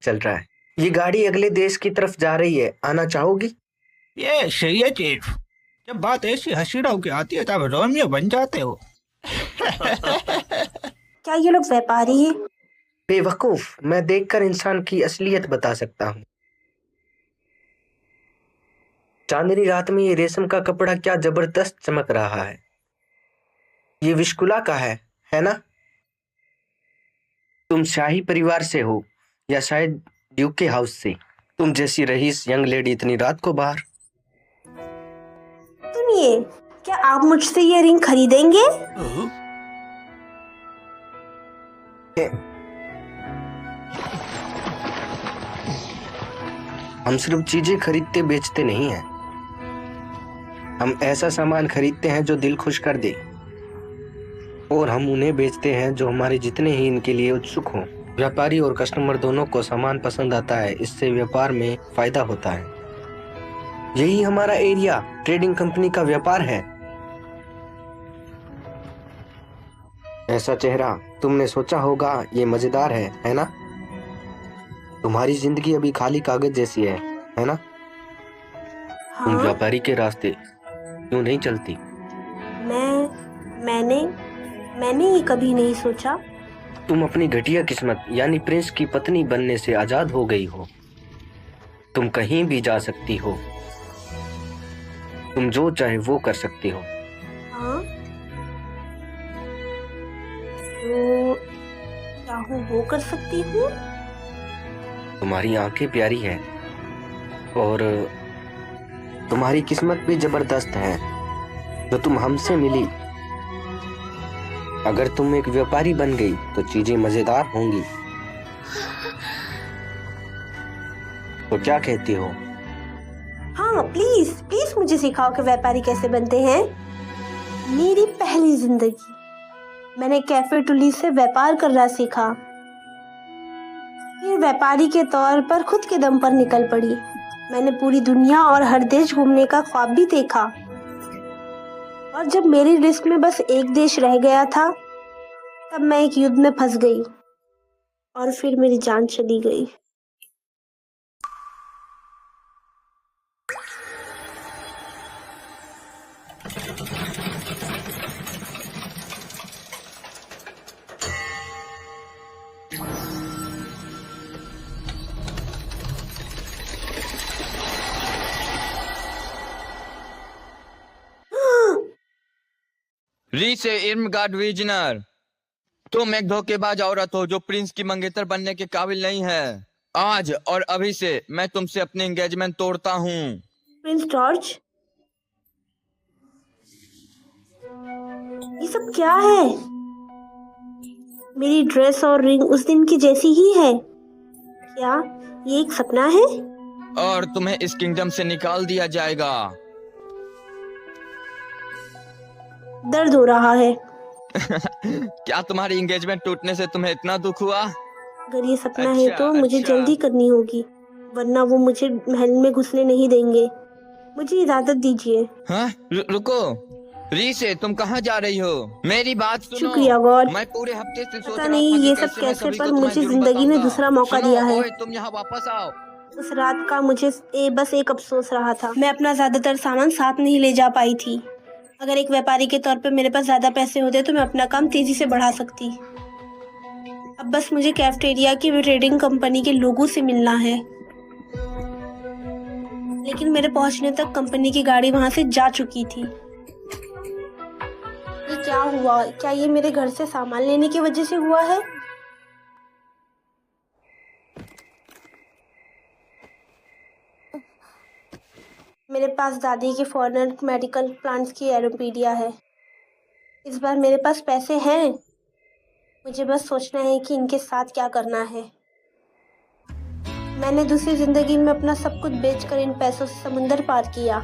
चल रहा है। ये गाड़ी अगले देश की तरफ जा रही है, आना चाहोगी? ये सही है चीफ। जब बात ऐसी हसीड़ों की आती है तब रोमियो बन जाते हो। क्या ये लोग व्यापारी हैं? बेवकूफ, मैं देखकर इंसान की असलियत बता सकता हूँ। चांदनी रात में ये रेशम का कपड़ा क्या जबरदस्त चमक रहा है। ये विस्कुला का है ना? तुम शाही परिवार से हो या शायद ड्यूके हाउस से। तुम जैसी रईस यंग लेडी इतनी रात को बाहर। सुनिए, क्या आप मुझसे ये रिंग खरीदेंगे? हम सिर्फ चीजें खरीदते बेचते नहीं हैं। हम ऐसा सामान खरीदते हैं जो दिल खुश कर दे, और हम उन्हें बेचते हैं जो हमारे जितने ही इनके लिए उत्सुक हों। व्यापारी और कस्टमर दोनों को सामान पसंद आता है, इससे व्यापार में फायदा होता है। यही हमारा एरिया ट्रेडिंग कंपनी का व्यापार है। ऐसा चेहरा तुमने सोचा होगा, ये मजेदार है ना? तुम्हारी जिंदगी अभी खाली कागज जैसी है ना? हाँ? तुम व्यापारी के रास्ते क्यों नहीं चलती? मैंने ये कभी नहीं सोचा। तुम अपनी घटिया किस्मत यानी प्रिंस की पत्नी बनने से आजाद हो गई हो। तुम कहीं भी जा सकती हो, तुम जो चाहे वो कर सकती हो। हाँ? तो चाहूँ वो कर सकती हूँ? तुम्हारी आंखें प्यारी हैं और तुम्हारी किस्मत भी जबरदस्त है जो तुम हमसे मिली। अगर तुम एक व्यापारी बन गई तो चीजें मजेदार होंगी। तो क्या कहती हो? हाँ, प्लीज मुझे सिखाओ कि व्यापारी कैसे बनते हैं। मेरी पहली जिंदगी मैंने कैफे टुली से व्यापार करना सीखा, फिर व्यापारी के तौर पर खुद के दम पर निकल पड़ी। मैंने पूरी दुनिया और हर देश घूमने का ख्वाब भी देखा, और जब मेरी लिस्ट में बस एक देश रह गया था तब मैं एक युद्ध में फंस गई और फिर मेरी जान चली गई। रीसे इर्मगार्ड विजनर, तुम एक धोखेबाज औरत हो जो प्रिंस की मंगेतर बनने के काबिल नहीं है। आज और अभी से मैं तुमसे अपनी एंगेजमेंट तोड़ता हूँ। प्रिंस जॉर्ज, ये सब क्या है? मेरी ड्रेस और रिंग उस दिन की जैसी ही है। क्या ये एक सपना है? और तुम्हें इस किंगडम से निकाल दिया जाएगा। दर्द हो रहा है। क्या तुम्हारी एंगेजमेंट टूटने से तुम्हें इतना दुख हुआ? अगर ये सपना है तो मुझे जल्दी करनी होगी, वरना वो मुझे महल में घुसने नहीं देंगे। मुझे इजाजत दीजिए। हाँ? रुको रीसे, तुम कहाँ जा रही हो? मेरी बात सुनो। शुक्रिया गॉड। मैं पूरे हफ्ते से सोच पता रहा नहीं था कि ये सब कैसे, पर मुझे जुर्म जिंदगी में बताऊंगा। दूसरा मौका सुनो, दिया है। ओए, तुम यहाँ वापस आओ। उस रात का मुझे बस एक अफसोस रहा था, मैं अपना ज्यादातर सामान साथ नहीं ले जा पाई थी। अगर एक व्यापारी के तौर पर मेरे पास ज्यादा पैसे होते तो मैं अपना काम तेजी से बढ़ा सकती। अब बस मुझे कैफेटेरिया की ट्रेडिंग कंपनी के लोगों से मिलना है, लेकिन मेरे पहुंचने तक कंपनी की गाड़ी वहां से जा चुकी थी। ये क्या हुआ? क्या ये मेरे घर से सामान लेने की वजह से हुआ है? मेरे पास दादी की फॉरेन मेडिकल प्लांट्स की एरोपीडिया है। इस बार मेरे पास पैसे हैं, मुझे बस सोचना है कि इनके साथ क्या करना है। मैंने दूसरी जिंदगी में अपना सब कुछ बेचकर इन पैसों से समुंदर पार किया।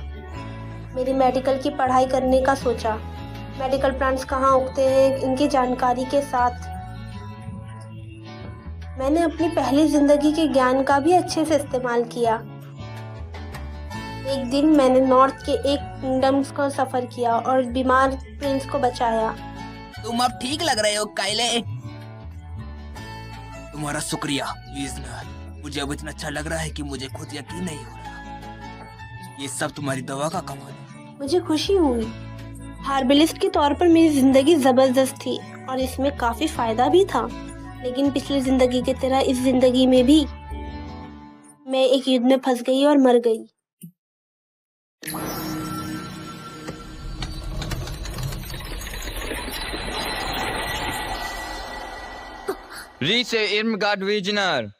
मेरी मेडिकल की पढ़ाई करने का सोचा। मेडिकल प्लांट्स कहाँ उगते हैं इनकी जानकारी के साथ मैंने अपनी पहली जिंदगी के ज्ञान का भी अच्छे से इस्तेमाल किया। एक दिन मैंने नॉर्थ के एक किंगडम का सफर किया और बीमार प्रिंस को बचाया। तुम अब ठीक लग रहे हो काइले। तुम्हारा शुक्रिया विजनर, मुझे अब इतना अच्छा लग रहा है कि मुझे खुद यकीन नहीं हो रहा। ये सब तुम्हारी दवा का कमाल है। मुझे खुशी हुई। हार्बलिस्ट के तौर पर मेरी जिंदगी जबरदस्त थी और इसमें काफी फायदा भी था, लेकिन पिछली जिंदगी की तरह इस जिंदगी में भी मैं एक युद्ध में फंस गई और मर गई। री से इर्मगार्ड विजनर,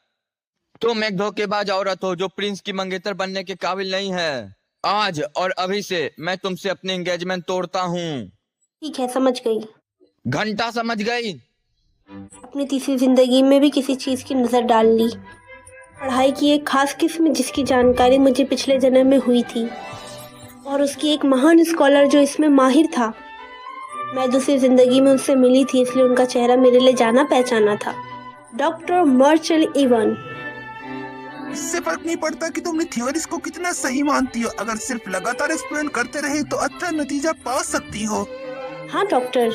तुम एक धोखेबाज औरत हो जो प्रिंस की मंगेतर बनने के काबिल नहीं है। आज और अभी से मैं तुमसे अपनी एंगेजमेंट तोड़ता हूँ। ठीक है, समझ गई। घंटा समझ गई? अपनी तीसरी जिंदगी में भी किसी चीज की नजर डाल ली। पढ़ाई की एक खास किस्म जिसकी जानकारी मुझे पिछले जन्म में हुई थी, और उसकी एक महान स्कॉलर जो इसमें माहिर था। मैं दूसरी जिंदगी में उससे मिली थी, इसलिए उनका चेहरा मेरे लिए जाना पहचाना था। डॉक्टर मार्शल इवन। इससे फर्क नहीं पड़ता कि तुमने थ्योरीज को कितना सही मानती हो, अगर सिर्फ लगातार एक्सपेरिमेंट करते रहे तो अच्छा नतीजा पा सकती हो। हाँ डॉक्टर।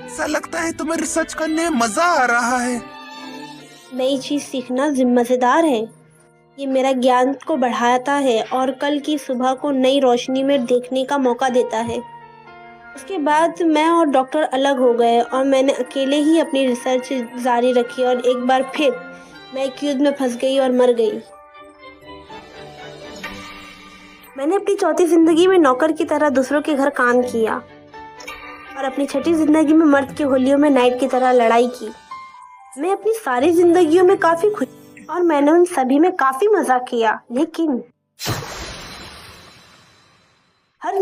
ऐसा लगता है तुम्हें रिसर्च करने में मजा आ रहा है। नई चीज सीखना जिम्मेदार है। ये मेरा ज्ञान को बढ़ाता है और कल की सुबह को नई रोशनी में देखने का मौका देता है। उसके बाद मैं और डॉक्टर अलग हो गए और मैंने अकेले ही अपनी रिसर्च जारी रखी, और एक बार फिर मैं एक युद्ध में फंस गई और मर गई। मैंने अपनी चौथी जिंदगी में नौकर की तरह दूसरों के घर काम किया और अपनी छठी जिंदगी में मर्द की होलियों में नाइट की तरह लड़ाई की। मैं अपनी सारी जिंदगियों में काफी खुश और मैंने उन सभी में काफी मजा किया, लेकिन हर